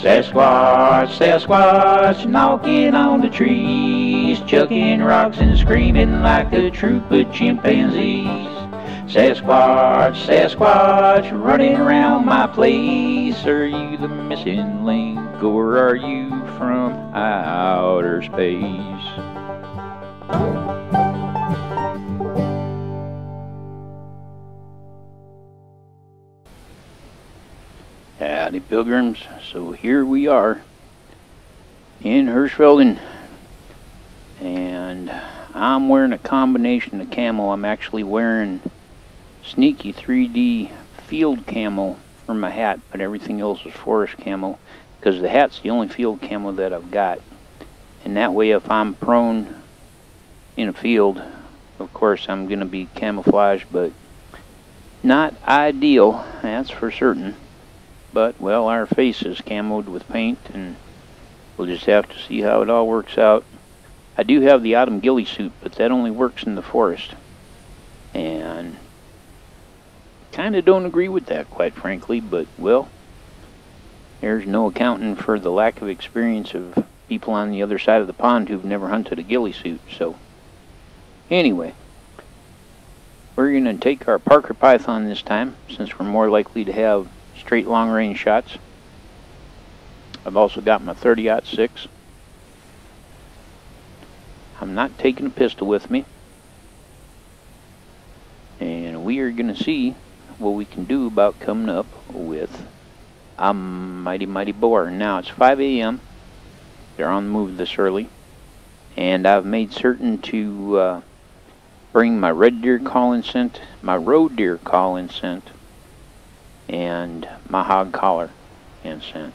Sasquatch, Sasquatch, knocking on the trees, chucking rocks and screaming like a troop of chimpanzees. Sasquatch, Sasquatch, running around my place. Are you the missing link, or are you from outer space? Howdy, pilgrims. So here we are in Hirschfelden, and I'm wearing a combination of camo. I'm actually wearing sneaky 3D field camo for my hat, but everything else is forest camo, because the hat's the only field camo that I've got. And that way, if I'm prone in a field, of course I'm going to be camouflaged, but not ideal, that's for certain. But, well, our face is camoed with paint, and we'll just have to see how it all works out. I do have the autumn ghillie suit, but that only works in the forest. And kind of don't agree with that, quite frankly, but, well, there's no accounting for the lack of experience of people on the other side of the pond who've never hunted a ghillie suit. So, anyway, we're going to take our Parker Python this time, since we're more likely to have straight long-range shots. I've also got my 30-06. I'm not taking a pistol with me, and we are going to see what we can do about coming up with a mighty boar. Now it's 5 a.m. They're on the move this early, and I've made certain to bring my red deer calling scent, my roe deer calling scent, and my hog collar and scent.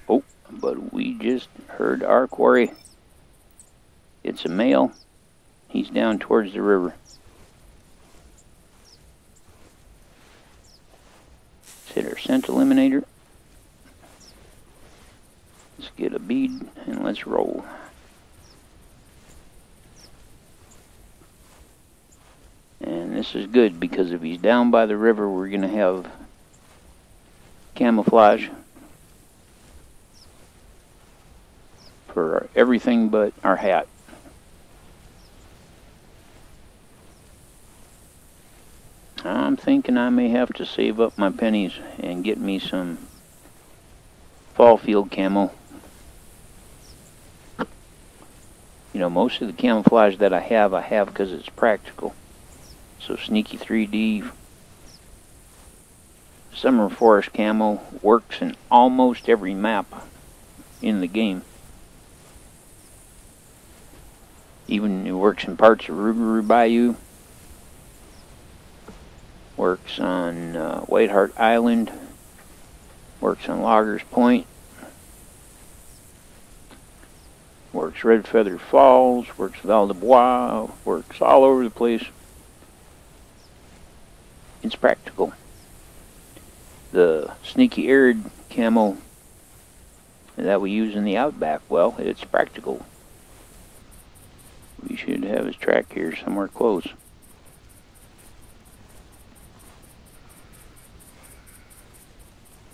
Oh, but we just heard our quarry. It's a male. He's down towards the river. Let's hit our scent eliminator. Let's get a bead and let's roll. And this is good, because if he's down by the river, we're going to have camouflage for everything but our hat. I'm thinking I may have to save up my pennies and get me some fall field camo. You know, most of the camouflage that I have because it's practical. So sneaky 3D summer forest camo works in almost every map in the game. Even it works in parts of Rougarou Bayou. Works on White Hart Island. Works on Loggers Point. Works Red Feather Falls. Works Val de Bois. Works all over the place. It's practical. The sneaky arid camo that we use in the outback, well, it's practical. We should have his track here somewhere close.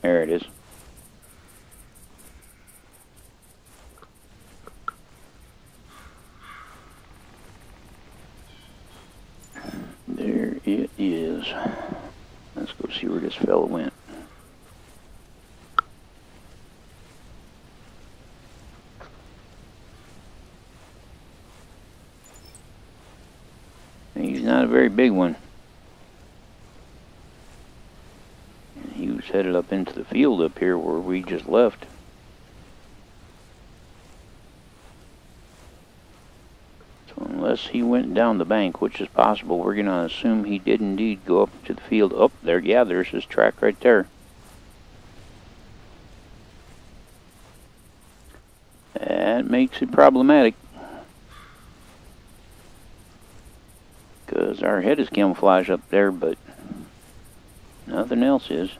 There it is. There it is. Let's go see where this fella went. He's not a very big one. And he was headed up into the field up here where we just left. Unless he went down the bank, which is possible, we're going to assume he did indeed go up to the field. Oh, there, yeah, there's his track right there. That makes it problematic, because our head is camouflaged up there, but nothing else is.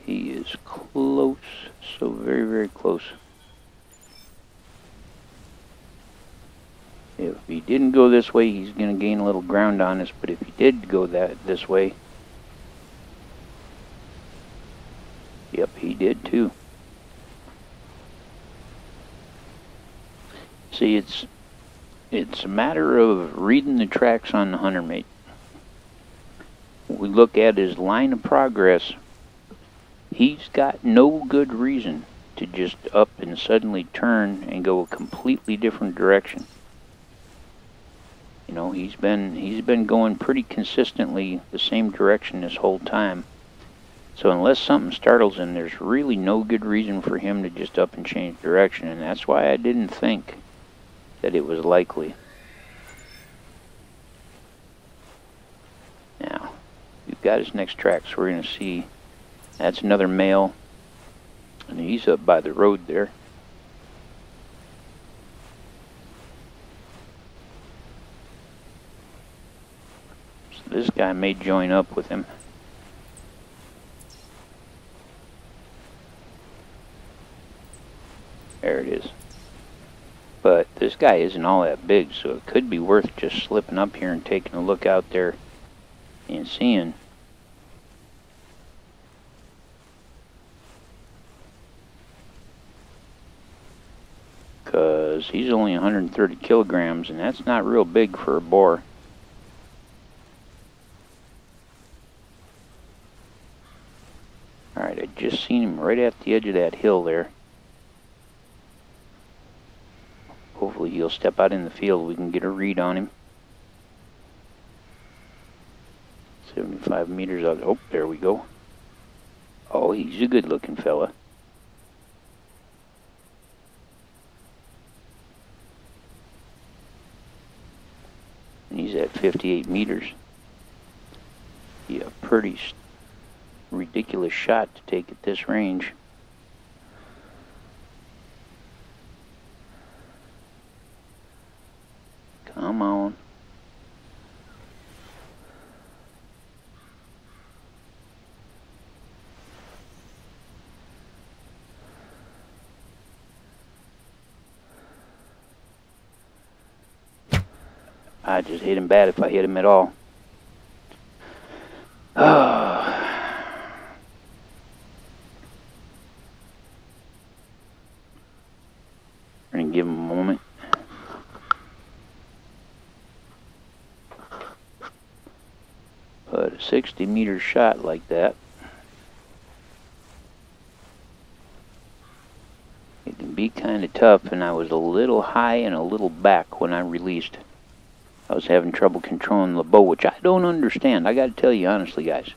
He is close, so very, very close. If he didn't go this way, he's going to gain a little ground on us, but if he did go this way, yep, he did too. See, it's a matter of reading the tracks on the hunter mate. We look at his line of progress. He's got no good reason to just up and suddenly turn and go a completely different direction. You know, he's been going pretty consistently the same direction this whole time. So unless something startles him, there's really no good reason for him to just up and change direction, and that's why I didn't think that it was likely. Now, we've got his next track, so we're going to see that's another male, and he's up by the road there. So this guy may join up with him. There it is. But this guy isn't all that big, so it could be worth just slipping up here and taking a look out there and seeing. Because he's only 130 kilograms, and that's not real big for a boar. Alright, I just seen him right at the edge of that hill there. Hopefully he'll step out in the field. We can get a read on him. 75 meters out. Oh, there we go. Oh, he's a good looking fella. And he's at 58 meters. Yeah, pretty ridiculous shot to take at this range. Come on. I just hit him bad if I hit him at all. We're going to give him a moment. But a 60-meter shot like that, it can be kind of tough, and I was a little high and a little back when I released. I was having trouble controlling the bow, which I don't understand. I got to tell you honestly, guys.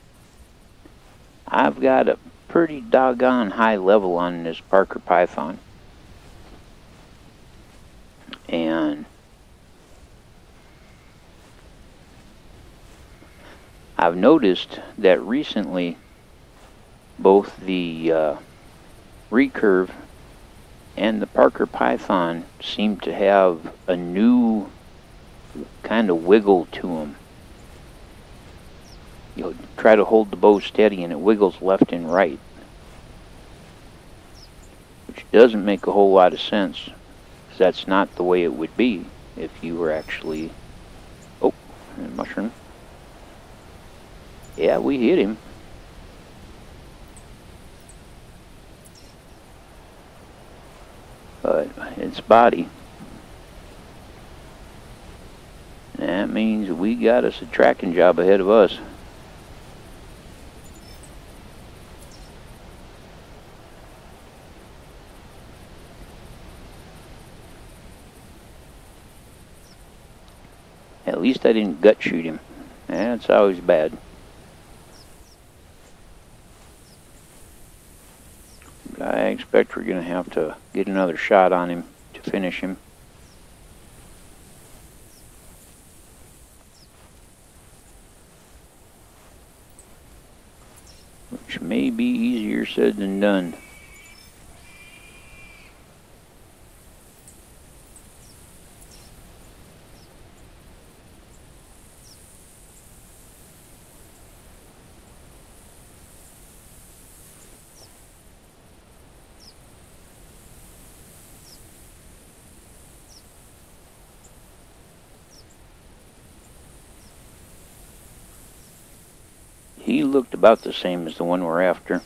I've got a pretty doggone high level on this Parker Python. And I've noticed that recently both the recurve and the Parker Python seem to have a new kind of wiggle to them. You'll try to hold the bow steady and it wiggles left and right, which doesn't make a whole lot of sense, because that's not the way it would be if you were actually... Oh, mushroom. Yeah, we hit him. But it's body. That means we got us a tracking job ahead of us. At least I didn't gut shoot him. That's always bad. But I expect we're going to have to get another shot on him to finish him. Which may be easier said than done. He looked about the same as the one we're after.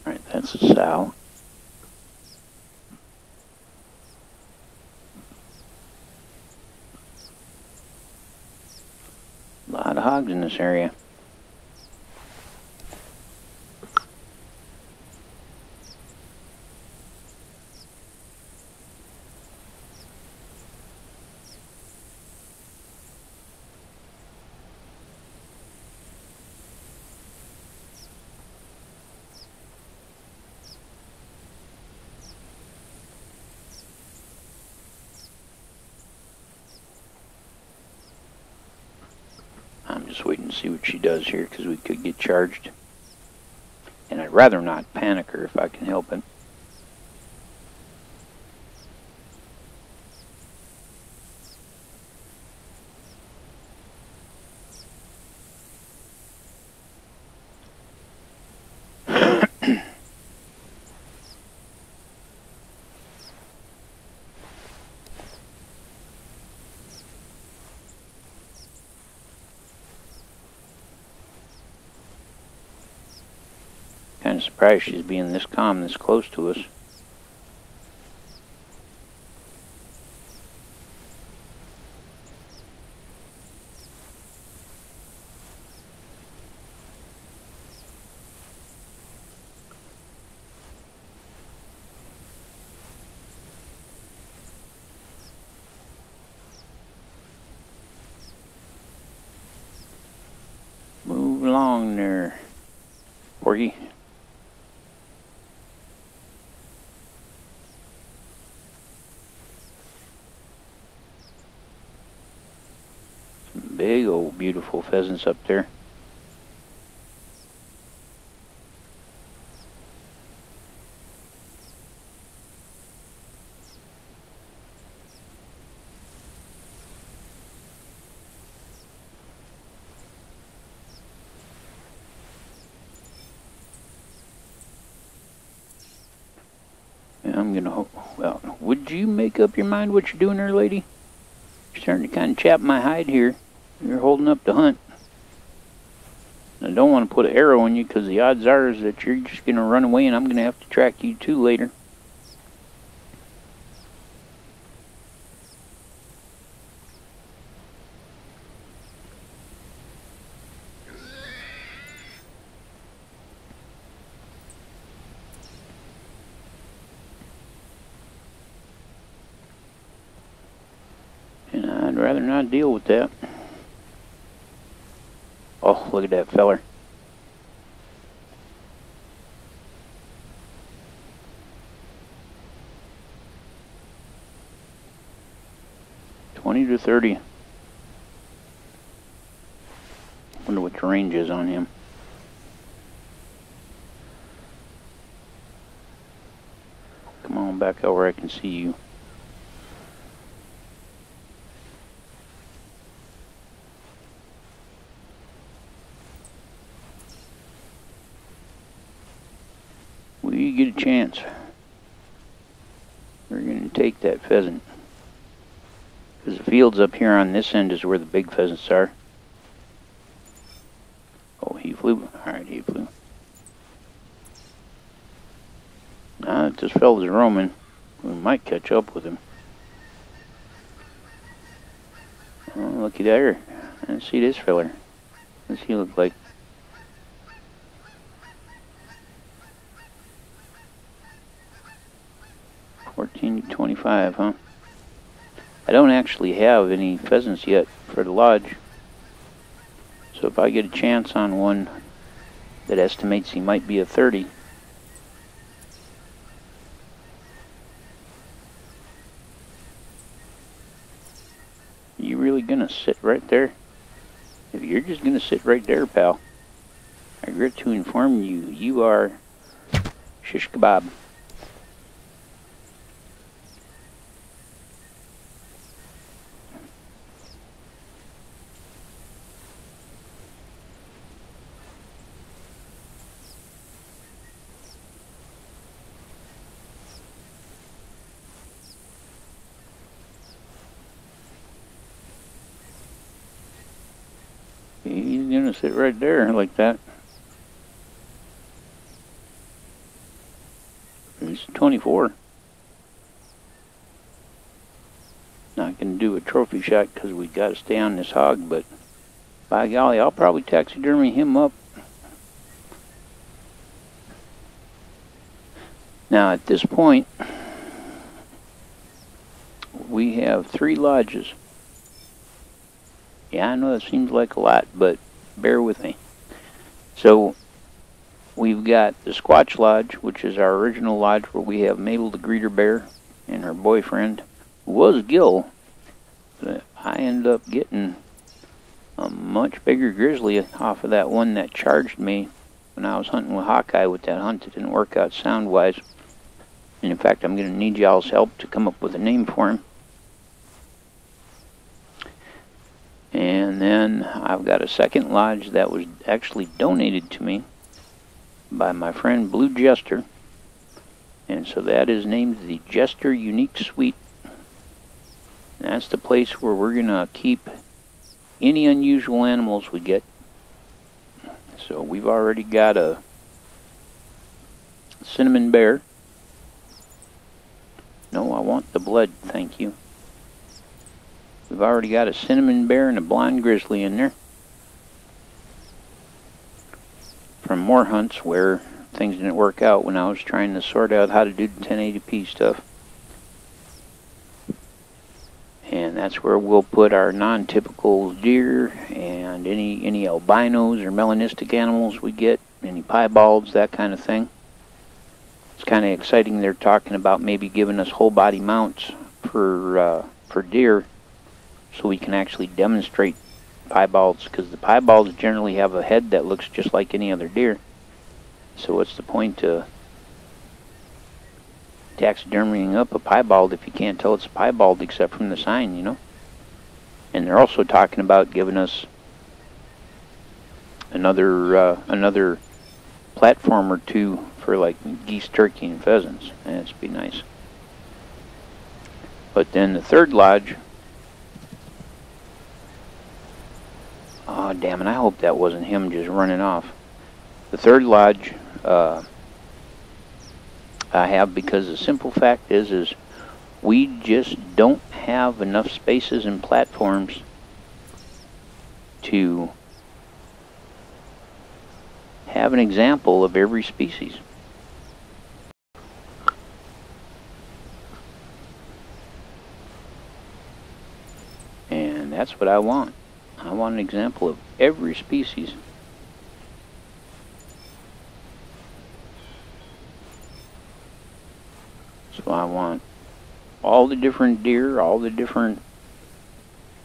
Alright, that's a sow. A lot of hogs in this area. I'm just waiting to see what she does here because we could get charged. And I'd rather not panic her if I can help it. Kind of surprised she's being this calm, this close to us. Move along there, Porgy. Big old beautiful pheasants up there. Yeah, I'm gonna hope. Well, would you make up your mind what you're doing there, lady? You're starting to kind of chap my hide here. You're holding up to hunt. I don't want to put an arrow in you because the odds are is that you're just going to run away and I'm going to have to track you too later. And I'd rather not deal with that. Oh, look at that feller. $20 to $30. Wonder what the range is on him. Come on back out where I can see you. We get a chance. We're going to take that pheasant. Because the fields up here on this end is where the big pheasants are. Oh, he flew. Alright, he flew. Now that this fella's roaming, we might catch up with him. Oh, looky there. Let's see this feller. What's he look like? $14.25, huh? I don't actually have any pheasants yet for the lodge. So if I get a chance on one that estimates he might be a 30. You really gonna sit right there? If you're just gonna sit right there, pal, I regret to inform you, you are shish kebab. He's gonna sit right there like that. It's 24. Not gonna do a trophy shot because we gotta stay on this hog, but by golly, I'll probably taxidermy him up. Now at this point, we have 3 lodges. Yeah, I know that seems like a lot, but bear with me. So we've got the Squatch Lodge, which is our original lodge where we have Mabel the greeter bear and her boyfriend, who was Gil. But I ended up getting a much bigger grizzly off of that one that charged me when I was hunting with Hawkeye with that hunt. It didn't work out sound-wise. And in fact, I'm going to need y'all's help to come up with a name for him. And then I've got a second lodge that was actually donated to me by my friend Blue Jester. And so that is named the Jester Unique Suite. And that's the place where we're going to keep any unusual animals we get. So we've already got a cinnamon bear. No, I want the blood, thank you. We've already got a cinnamon bear and a blonde grizzly in there. From more hunts where things didn't work out when I was trying to sort out how to do the 1080p stuff. And that's where we'll put our non-typical deer and any albinos or melanistic animals we get, any piebalds, that kind of thing. It's kind of exciting. They're talking about maybe giving us whole body mounts for deer, so we can actually demonstrate piebalds, because the piebalds generally have a head that looks just like any other deer. So what's the point to taxidermying up a piebald if you can't tell it's a piebald except from the sign, you know? And they're also talking about giving us another platform or two for like geese, turkey, and pheasants. That'd be nice. But then the third lodge, oh damn it, I hope that wasn't him just running off. The third lodge I have, because the simple fact is we just don't have enough spaces and platforms to have an example of every species. And that's what I want. I want an example of every species. So I want all the different deer, all the different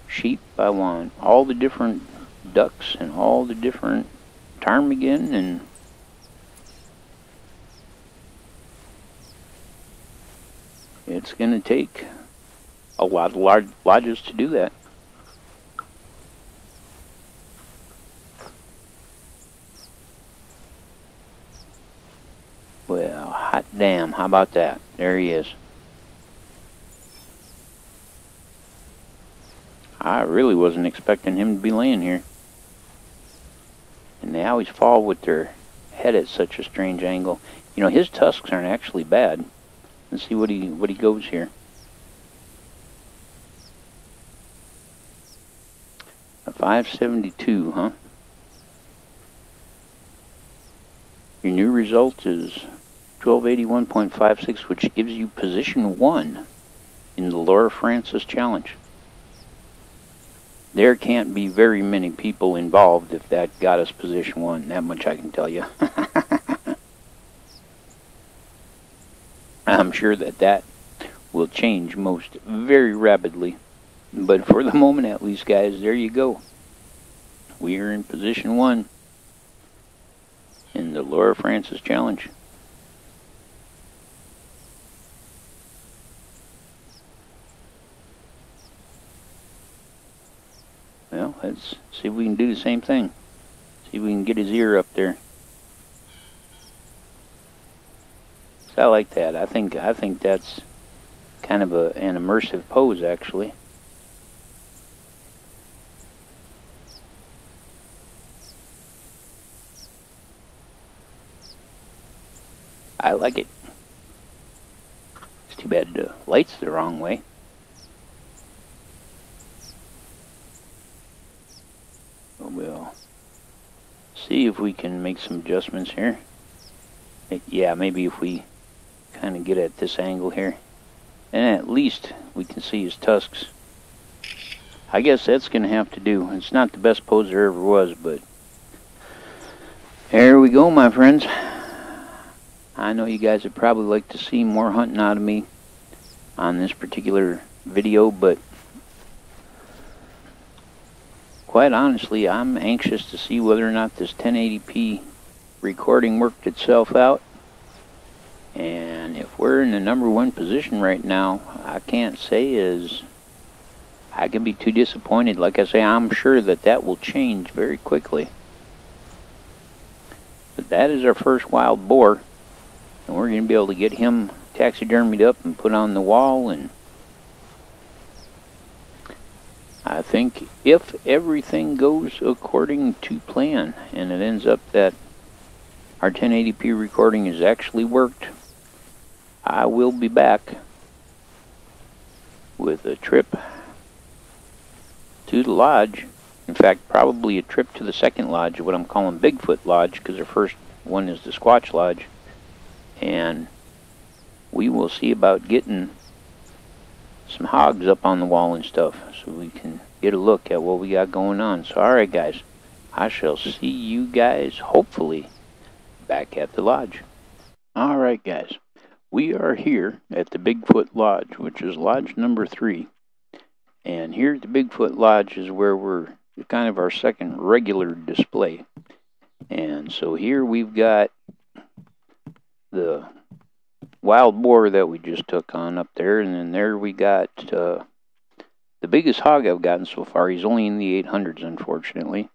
sheep. I want all the different ducks and all the different ptarmigan, and it's going to take a lot of large lodges to do that. Well, hot damn, how about that? There he is. I really wasn't expecting him to be laying here. And they always fall with their head at such a strange angle. You know, his tusks aren't actually bad. Let's see what he goes here. A 572, huh? Your new result is 1281.56, which gives you position 1 in the Laura Francis challenge. There can't be very many people involved if that got us position 1. That much I can tell you. I'm sure that will change most very rapidly. But for the moment, at least, guys, there you go. We are in position 1 in the Laura Francis challenge. Well, let's see if we can do the same thing. See if we can get his ear up there. So I like that. I think that's kind of an immersive pose, actually. I like it. It's too bad the light's the wrong way. We'll see if we can make some adjustments here. Yeah, maybe if we kind of get at this angle here, and at least we can see his tusks. I guess that's going to have to do. It's not the best pose there ever was, but there we go, my friends. I know you guys would probably like to see more hunting out of me on this particular video, but quite honestly, I'm anxious to see whether or not this 1080p recording worked itself out. And if we're in the #1 position right now, I can't say is I can be too disappointed. Like I say, I'm sure that that will change very quickly. But that is our first wild boar, and we're going to be able to get him taxidermied up and put on the wall. And I think if everything goes according to plan and it ends up that our 1080p recording has actually worked, I will be back with a trip to the lodge. In fact, probably a trip to the second lodge, what I'm calling Bigfoot Lodge, because the first one is the Squatch Lodge. And we will see about getting some hogs up on the wall and stuff, so we can get a look at what we got going on. So, alright guys, I shall see you guys, hopefully, back at the lodge. Alright guys, we are here at the Bigfoot Lodge, which is lodge number 3. And here at the Bigfoot Lodge is where we're kind of our second regular display. And so here we've got the wild boar that we just took on up there, and then there we got the biggest hog I've gotten so far. He's only in the 800s, unfortunately.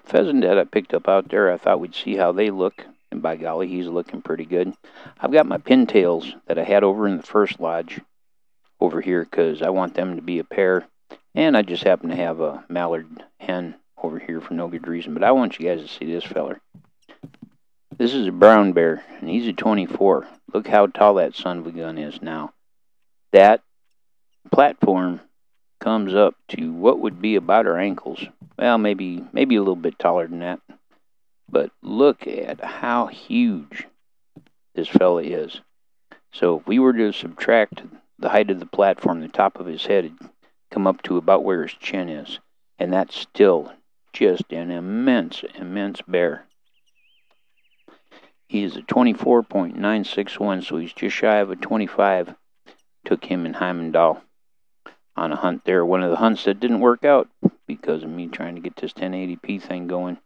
Pheasant that I picked up out there, I thought we'd see how they look, and by golly, he's looking pretty good. I've got my pintails that I had over in the first lodge over here because I want them to be a pair, and I just happen to have a mallard hen over here for no good reason. But I want you guys to see this feller. This is a brown bear, and he's a 24. Look how tall that son of a gun is now. That platform comes up to what would be about our ankles. Well, maybe a little bit taller than that. But look at how huge this fella is. So if we were to subtract the height of the platform, the top of his head would come up to about where his chin is. And that's still just an immense, immense bear. He is a 24.961, so he's just shy of a 25. Took him and Heimendall on a hunt there. One of the hunts that didn't work out because of me trying to get this 1080p thing going.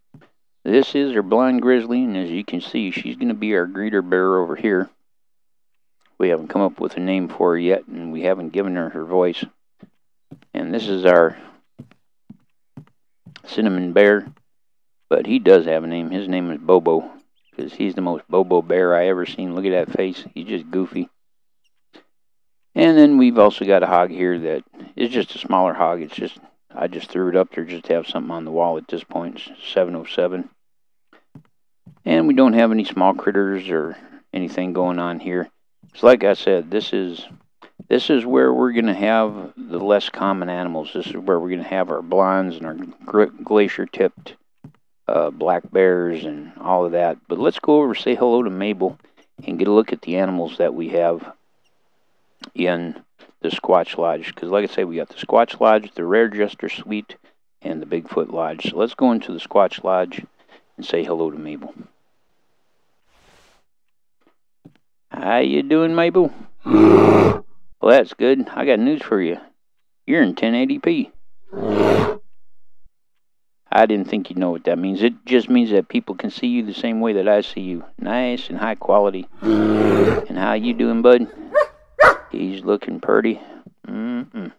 This is our blind grizzly, and as you can see, she's going to be our greeter bear over here. We haven't come up with a name for her yet, and we haven't given her her voice. And this is our cinnamon bear, but he does have a name. His name is Bobo, because he's the most Bobo bear I ever seen. Look at that face. He's just goofy. And then we've also got a hog here that is just a smaller hog. It's just, I just threw it up there just to have something on the wall at this point. It's 707. And we don't have any small critters or anything going on here. So like I said, this is where we're going to have the less common animals. This is where we're going to have our blondes and our glacier-tipped black bears and all of that. But let's go over, say hello to Mabel, and get a look at the animals that we have in the Squatch Lodge. Because like I say, we got the Squatch Lodge, the Rare Jester Suite, and the Bigfoot Lodge. So let's go into the Squatch Lodge and say hello to Mabel. How you doing, Mabel? Well, that's good. I got news for you. You're in 1080p. I didn't think you'd know what that means. It just means that people can see you the same way that I see you. Nice and high quality. And how you doing, bud? He's looking pretty. The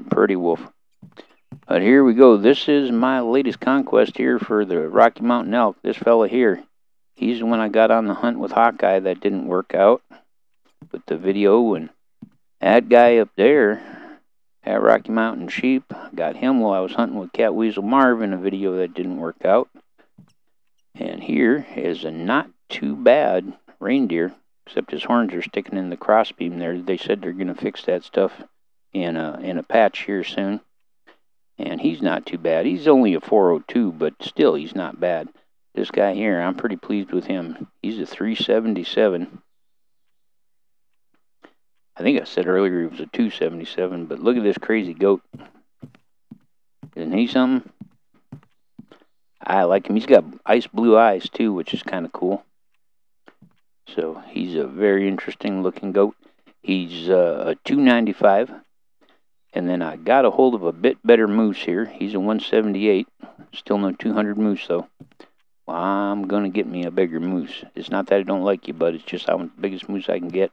pretty wolf. But here we go. This is my latest conquest here for the Rocky Mountain elk. This fella here. He's the one I got on the hunt with Hawkeye that didn't work out with the video. And that guy up there at Rocky Mountain Sheep, got him while I was hunting with Cat Weasel Marv in a video that didn't work out. And here is a not too bad reindeer, except his horns are sticking in the crossbeam there. They said they're going to fix that stuff in a patch here soon. And he's not too bad. He's only a 402, but still, he's not bad. This guy here, I'm pretty pleased with him. He's a 377. I think I said earlier he was a 277, but look at this crazy goat. Isn't he something? I like him. He's got ice blue eyes, too, which is kind of cool. So he's a very interesting looking goat. He's a 295. And then I got a hold of a bit better moose here. He's a 178. Still no 200 moose, though. Well, I'm going to get me a bigger moose. It's not that I don't like you, but it's just I want the biggest moose I can get.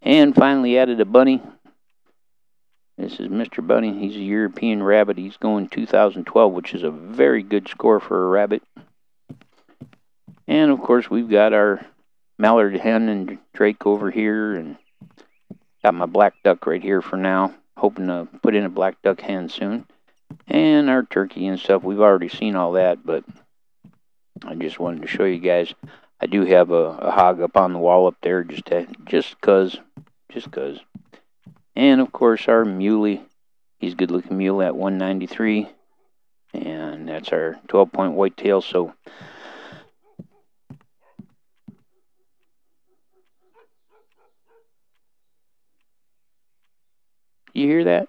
And finally added a bunny. This is Mr. Bunny. He's a European rabbit. He's going 2012, which is a very good score for a rabbit. And, of course, we've got our mallard hen and drake over here. And got my black duck right here for now. Hoping to put in a black duck hen soon. And our turkey and stuff. We've already seen all that, but I just wanted to show you guys. I do have a hog up on the wall up there just cause. And of course our muley. He's a good looking mule at 193. And that's our 12-point whitetail. So you hear that?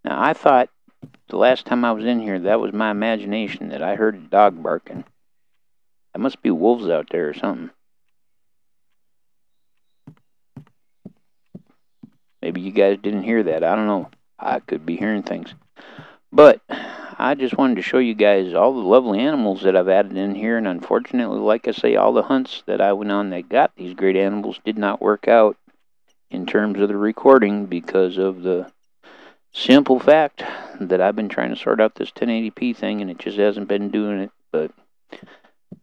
Now I thought the last time I was in here, that was my imagination, that I heard a dog barking. That must be wolves out there or something. Maybe you guys didn't hear that. I don't know. I could be hearing things. But I just wanted to show you guys all the lovely animals that I've added in here. And unfortunately, like I say, all the hunts that I went on that got these great animals did not work out in terms of the recording because of the simple fact that I've been trying to sort out this 1080p thing and it just hasn't been doing it. But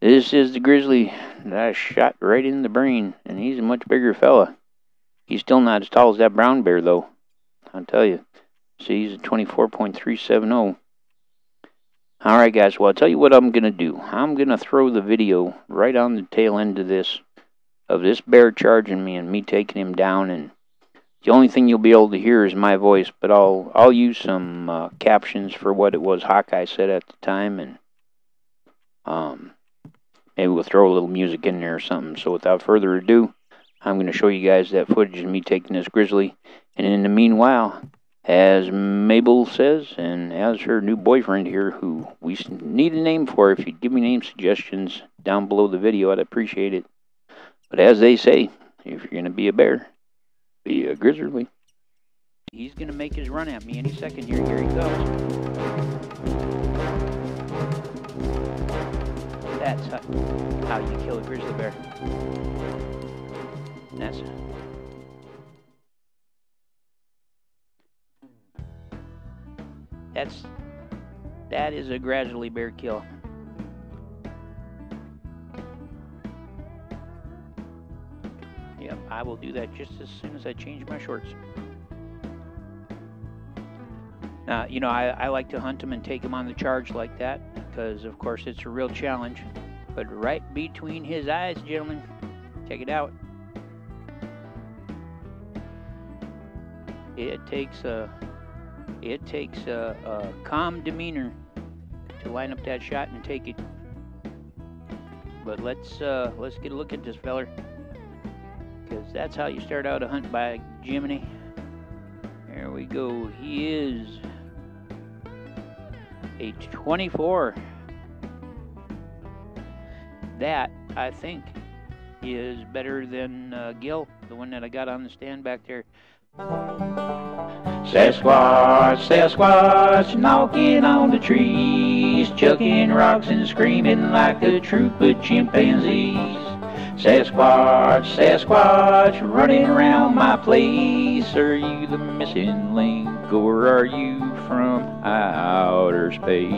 this is the grizzly that I shot right in the brain, and he's a much bigger fella. He's still not as tall as that brown bear, though. I'll tell you. See, he's a 24.370. Alright, guys. Well, I'll tell you what I'm going to do. I'm going to throw the video right on the tail end of this bear charging me and me taking him down. And the only thing you'll be able to hear is my voice, but I'll use some captions for what it was Hawkeye said at the time. And maybe we'll throw a little music in there or something. So without further ado, I'm going to show you guys that footage of me taking this grizzly. And in the meanwhile, as Mabel says, and as her new boyfriend here, who we need a name for, if you'd give me name suggestions down below the video, I'd appreciate it. But as they say, if you're going to be a bear, be a grizzly. He's going to make his run at me any second here. Here he goes. That's how you kill a grizzly bear. That is a grizzly bear kill. Yep, I will do that just as soon as I change my shorts. Now, you know, I like to hunt them and take them on the charge like that because, of course, it's a real challenge. But right between his eyes, gentlemen, check it out. It takes a calm demeanor to line up that shot and take it. But let's get a look at this feller, because that's how you start out a hunt, by Jiminy. There we go. He is a 24. That, I think, is better than Gil, the one that I got on the stand back there. Sasquatch, Sasquatch, knocking on the trees, chucking rocks and screaming like a troop of chimpanzees. Sasquatch, Sasquatch, running around my place. Are you the missing link, or are you from outer space?